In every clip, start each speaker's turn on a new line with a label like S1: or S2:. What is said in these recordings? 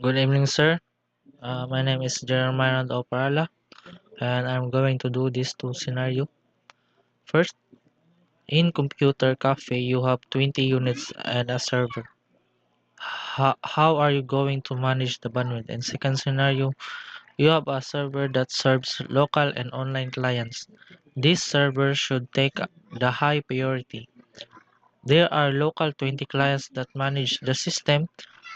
S1: Good evening, sir. My name is Jeremiah Oparala, and I'm going to do this two scenario. First, in computer cafe, you have 20 units and a server. How are you going to manage the bandwidth? And second scenario, you have a server that serves local and online clients. This server should take the high priority. There are local 20 clients that manage the system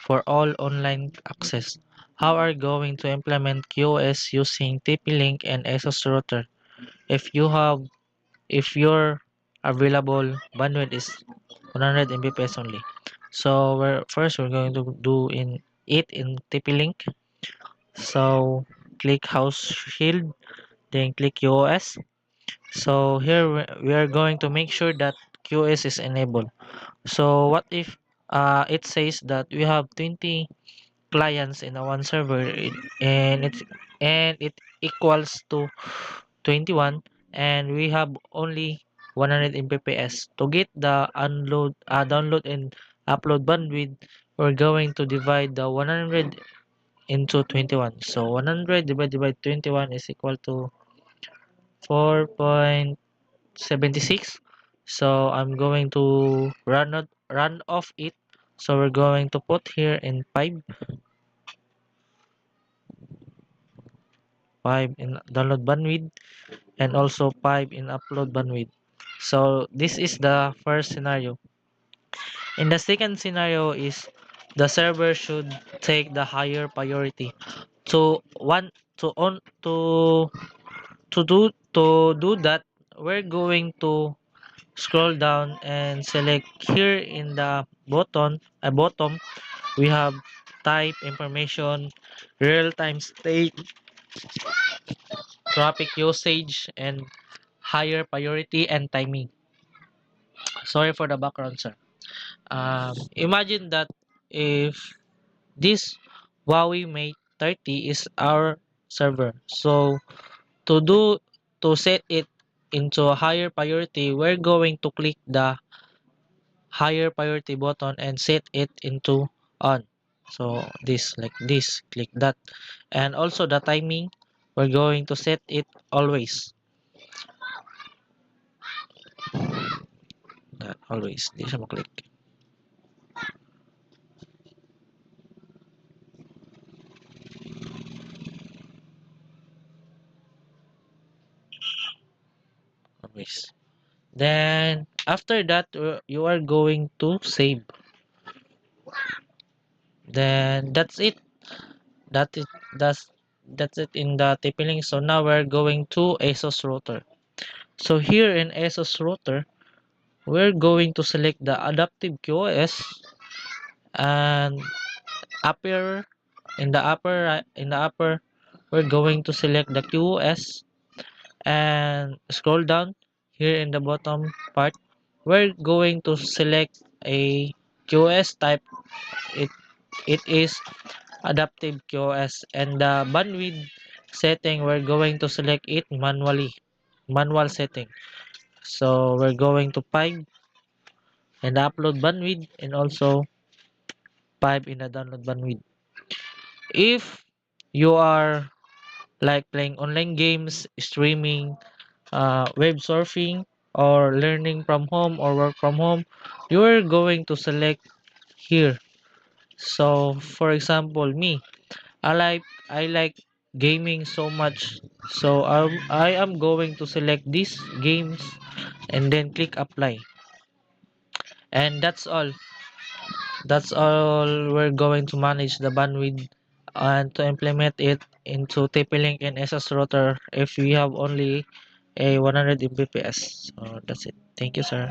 S1: for all online access. How are you going to implement QoS using TP-Link and ASUS router if your available bandwidth is 100 Mbps only? So we're going to do it in TP-Link. So click house shield, then click QoS. So here we are going to make sure that QoS is enabled. So what if it says that we have 20 clients in a one server and it equals to 21 and we have only 100 Mbps. To get the download and upload bandwidth, we're going to divide the 100 into 21. So 100 divided by 21 is equal to 4.76. So I'm going to run off it. So we're going to put here in 5 in download bandwidth and also 5 in upload bandwidth. So this is the first scenario. In the second scenario is the server should take the higher priority. To one to on to do that, we're going to scroll down and select here in the bottom we have type information, real-time state, traffic usage, and higher priority and timing. Sorry for the background, sir. Imagine that if this Huawei Mate 30 is our server. So to do to set it into a higher priority, we're going to click the higher priority button and set it into on. So this like this, click that. And also the timing, we're going to set it always. That always. Di siya mo-click. Always. Then after that, you are going to save. Then that's it. That is that's that's it in the TP-Link. So now we're going to ASUS router. So here in ASUS router, we're going to select the adaptive QoS and upper in the upper we're going to select the QoS and scroll down here in the bottom part we're going to select a QoS type. It is adaptive QoS and the bandwidth setting we're going to select it manual setting. So we're going to 5 in the upload bandwidth and also 5 in the download bandwidth. If you are like playing online games, streaming, web surfing, or learning from home or work from home, you are going to select here. So, for example, me, I like gaming so much. So I am going to select these games and then click apply. And that's all we're going to manage the bandwidth and to implement it into TP-Link and SS router if we have only a 100 Mbps. So that's it. Thank you, sir.